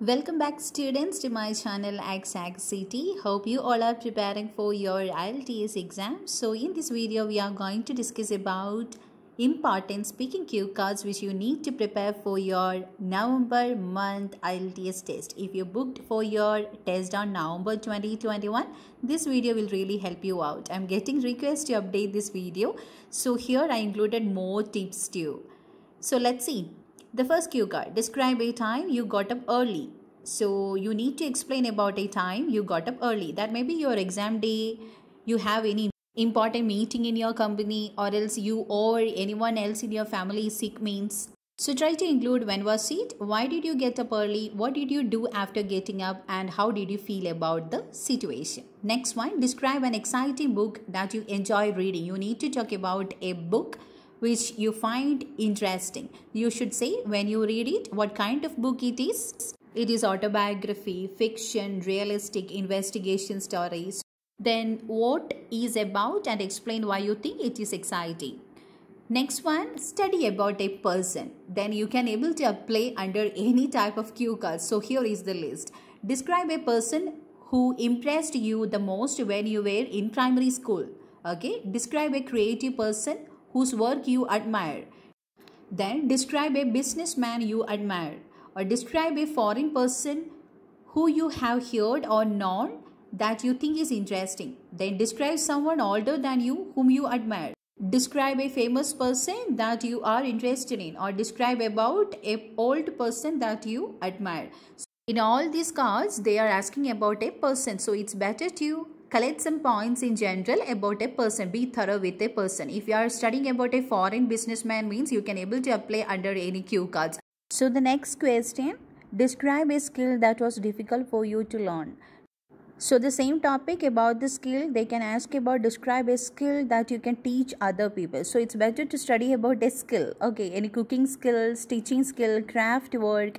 Welcome back students to my channel Ach'z. Hope you all are preparing for your Ielts exam. So in this video we are going to discuss about important speaking cue cards which you need to prepare for your November month Ielts test. If you booked for your test on November 2021, this video will really help you out. I'm getting requests to update this video. So here I included more tips too. So let's see. The first cue card, describe a time you got up early. So you need to explain about a time you got up early. That may be your exam day, you have any important meeting in your company, or else you or anyone else in your family is sick means. So try to include when was it, why did you get up early, what did you do after getting up, and how did you feel about the situation. Next one, describe an exciting book that you enjoy reading. You need to talk about a book which you find interesting. You should say when you read it, what kind of book it is. It is autobiography, fiction, realistic, investigation stories. Then what is about and explain why you think it is exciting. Next one, study about a person. Then you can able to apply under any type of cue cards. So here is the list. Describe a person who impressed you the most when you were in primary school. Okay. Describe a creative person whose work you admire. Then describe a businessman you admire, or describe a foreign person who you have heard or known that you think is interesting. Then describe someone older than you whom you admire. Describe a famous person that you are interested in, or describe about an old person that you admire. So in all these cards, they are asking about a person. So it's better to collect some points in general about a person. Be thorough with a person. If you are studying about a foreign businessman means you can able to apply under any cue cards. So the next question, describe a skill that was difficult for you to learn. So the same topic about the skill, they can ask about describe a skill that you can teach other people. So it's better to study about a skill. Okay, any cooking skill, stitching skill, craft work.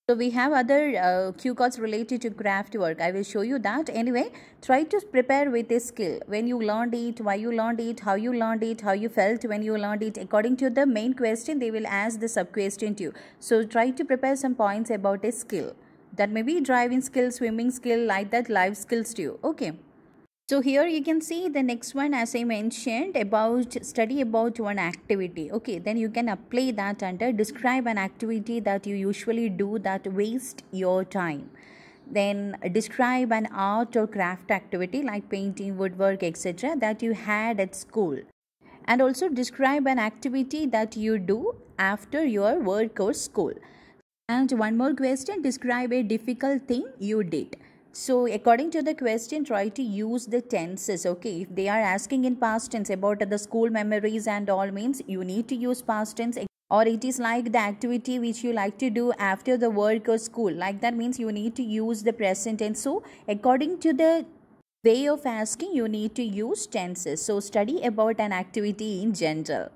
So we have other cue cards related to craft work. I will show you that. Anyway, try to prepare with a skill. When you learned it, why you learned it, how you learned it, how you felt when you learned it. According to the main question, they will ask the sub-question too. So try to prepare some points about a skill. That may be driving skill, swimming skill, like that, life skills too. Okay. So here you can see the next one, as I mentioned, about study about one activity. Okay, then you can apply that under describe an activity that you usually do that waste your time. Then describe an art or craft activity like painting, woodwork, etc. that you had at school. And also describe an activity that you do after your work or school. And one more question, describe a difficult thing you did. So according to the question, try to use the tenses. Okay, if they are asking in past tense about the school memories and all means, you need to use past tense. Or it is like the activity which you like to do after the work or school, like that means you need to use the present tense. So according to the way of asking, you need to use tenses. So study about an activity in general.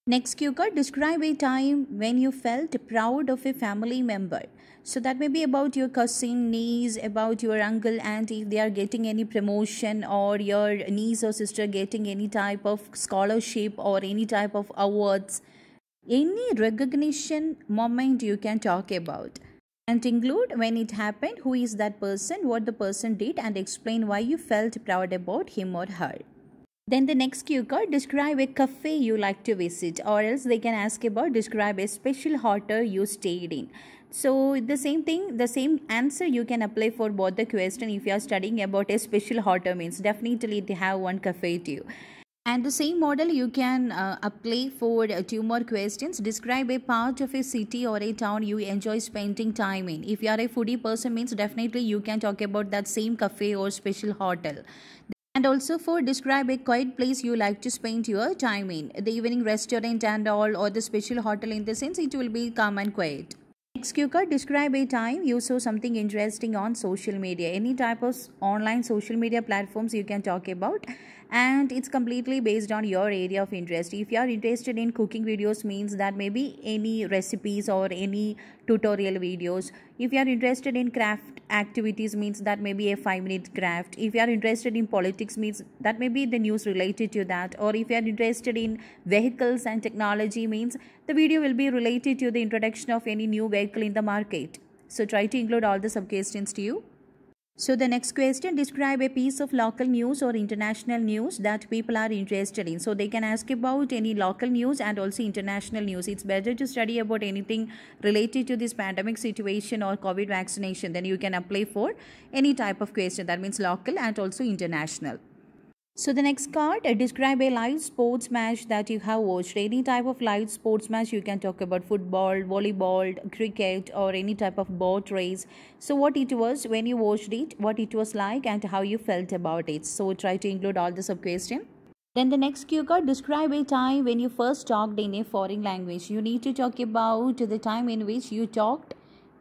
Next cue card, describe a time when you felt proud of a family member. So that may be about your cousin, niece, about your uncle, aunt if they are getting any promotion, or your niece or sister getting any type of scholarship or any type of awards. Any recognition moment you can talk about. And include when it happened, who is that person, what the person did, and explain why you felt proud about him or her. Then the next cue card, describe a cafe you like to visit, or else they can ask about describe a special hotel you stayed in. So the same thing, the same answer you can apply for both the question. If you are studying about a special hotel means definitely they have one cafe too. And the same model you can apply for two more questions. Describe a part of a city or a town you enjoy spending time in. If you are a foodie person means definitely you can talk about that same cafe or special hotel. And also for describe a quiet place you like to spend your time in. The evening restaurant and all, or the special hotel, in the sense it will be calm and quiet. Next cue card, describe a time you saw something interesting on social media. Any type of online social media platforms you can talk about. And it's completely based on your area of interest. If you are interested in cooking videos means that may be any recipes or any tutorial videos. If you are interested in craft activities means that may be a 5-minute craft. If you are interested in politics means that may be the news related to that. Or if you are interested in vehicles and technology means the video will be related to the introduction of any new vehicle in the market. So try to include all the sub questions to you. So the next question, describe a piece of local news or international news that people are interested in. So they can ask about any local news and also international news. It's better to study about anything related to this pandemic situation or COVID vaccination. Then you can apply for any type of question. That means local and also international. So the next card, describe a live sports match that you have watched. Any type of live sports match, you can talk about football, volleyball, cricket, or any type of boat race. So what it was when you watched it, what it was like, and how you felt about it. So try to include all the sub question. Then the next cue card, describe a time when you first talked in a foreign language. You need to talk about the time in which you talked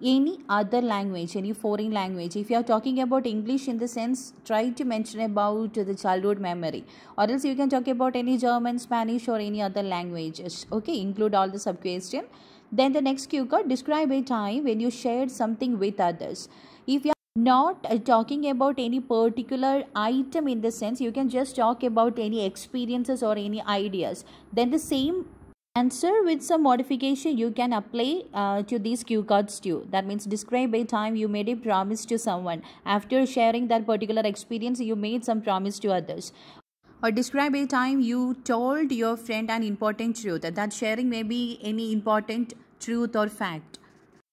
any other language, any foreign language. If you are talking about English in the sense, try to mention about the childhood memory, or else you can talk about any German, Spanish, or any other languages. Okay, include all the sub question. Then the next cue card, describe a time when you shared something with others. If you are not talking about any particular item in the sense, you can just talk about any experiences or any ideas. Then the same answer with some modification you can apply to these cue cards too. That means describe a time you made a promise to someone. After sharing that particular experience, you made some promise to others. Or describe a time you told your friend an important truth. That sharing may be any important truth or fact.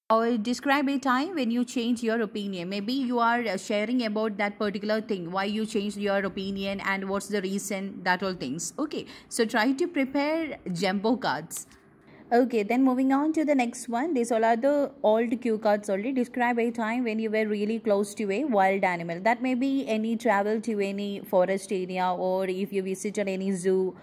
Or describe a time when you change your opinion. Maybe you are sharing about that particular thing, why you changed your opinion and what's the reason, that all things. Okay, so try to prepare jumbo cards. Okay, then moving on to the next one. These all are the old cue cards only. Describe a time when you were really close to a wild animal. That may be any travel to any forest area, or if you visited any zoo.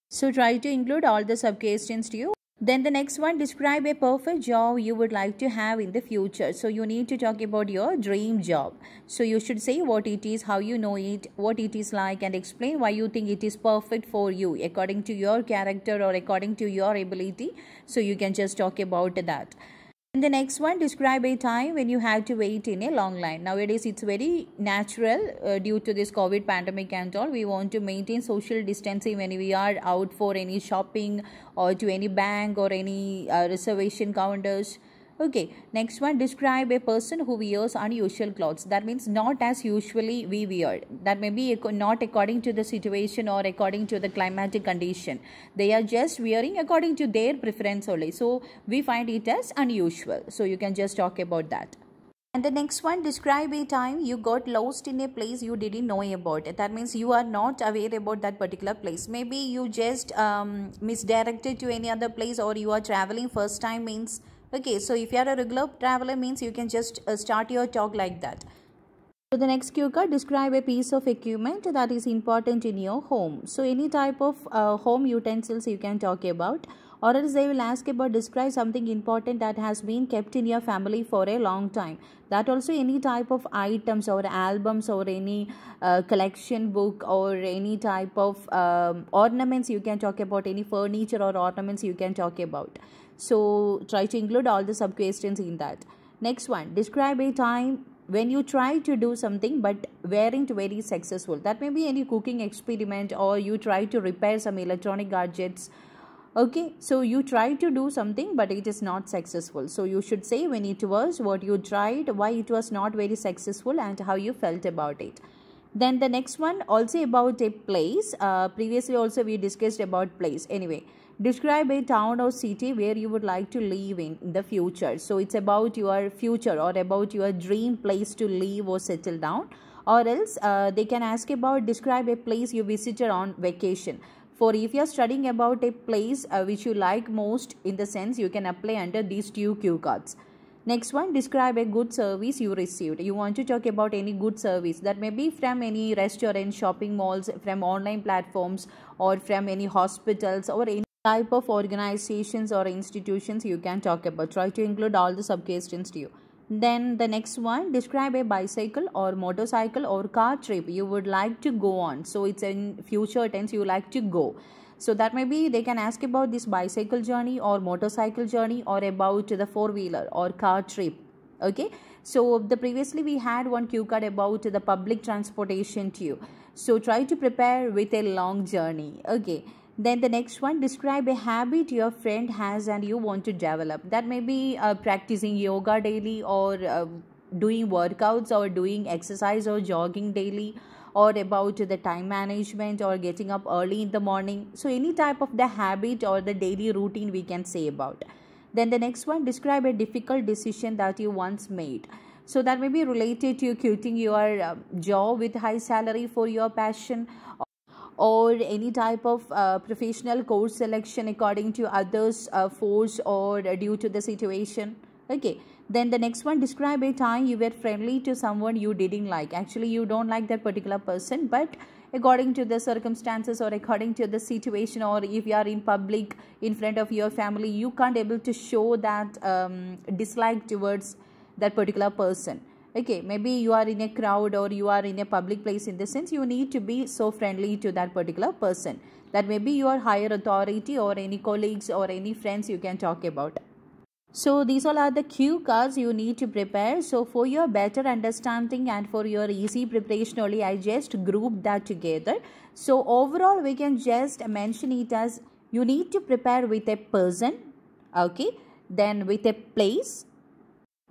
So try to include all the sub questions to you. Then the next one, describe a perfect job you would like to have in the future. So you need to talk about your dream job. So you should say what it is, how you know it, what it is like, and explain why you think it is perfect for you according to your character or according to your ability. So you can just talk about that. And the next one, describe a time when you had to wait in a long line. Nowadays, it's very natural due to this COVID pandemic and all. We want to maintain social distancing when we are out for any shopping or to any bank or any reservation counters. Okay, next one, describe a person who wears unusual clothes. That means not as usually we wear. That may be not according to the situation or according to the climatic condition. They are just wearing according to their preference only. So we find it as unusual. So you can just talk about that. And the next one, describe a time you got lost in a place you didn't know about. That means you are not aware about that particular place. Maybe you just misdirected to any other place, or you are traveling first time means. Okay, so if you are a regular traveler means you can just start your talk like that. So the next cue card, describe a piece of equipment that is important in your home. So any type of home utensils you can talk about, or else they will ask about describe something important that has been kept in your family for a long time. That also any type of items or albums or any collection book or any type of ornaments you can talk about, any furniture or ornaments you can talk about. So try to include all the sub questions in that. Next one, describe a time when you try to do something but weren't very successful. That may be any cooking experiment, or you try to repair some electronic gadgets. Okay, so you try to do something but it is not successful. So you should say when it was, what you tried, why it was not very successful, and how you felt about it. Then the next one, also about a place. Previously also we discussed about place. Anyway, describe a town or city where you would like to live in the future. So it's about your future or about your dream place to live or settle down. Or else they can ask about describe a place you visited on vacation. For if you are studying about a place which you like most, in the sense you can apply under these two cue cards. Next one, describe a good service you received. You want to talk about any good service that may be from any restaurant, shopping malls, from online platforms, or from any hospitals, or any type of organizations or institutions you can talk about. Try to include all the sub questions to you. Then the next one, describe a bicycle or motorcycle or car trip you would like to go on. So it's in future tense, you like to go. So that may be they can ask about this bicycle journey or motorcycle journey, or about the four-wheeler or car trip. Okay, so the previously we had one cue card about the public transportation to you. So try to prepare with a long journey. Okay, Then the next one, describe a habit your friend has and you want to develop. That may be practicing yoga daily, or doing workouts, or doing exercise, or jogging daily, or about the time management, or getting up early in the morning. So any type of the habit or the daily routine we can say about. Then the next one, describe a difficult decision that you once made. So that may be related to quitting your job with high salary for your passion, or any type of professional course selection according to others force, or due to the situation. Okay. Then the next one, describe a time you were friendly to someone you didn't like. Actually you don't like that particular person, but according to the circumstances, or according to the situation, or if you are in public in front of your family, you can't able to show that dislike towards that particular person. Okay, maybe you are in a crowd, or you are in a public place. In the sense, you need to be so friendly to that particular person. That may be your higher authority, or any colleagues, or any friends you can talk about. So these all are the cue cards you need to prepare. So for your better understanding and for your easy preparation only, I just grouped that together. So overall we can just mention it as, you need to prepare with a person, okay, then with a place,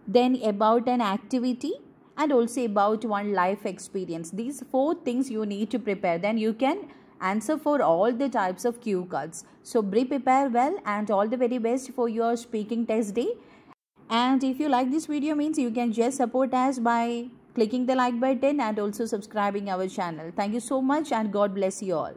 then about an activity, and also about one life experience. These 4 things you need to prepare. Then you can answer for all the types of cue cards. So prepare well, and all the very best for your speaking test day. And if you like this video, means you can just support us by clicking the like button and also subscribing our channel. Thank you so much, and God bless you all.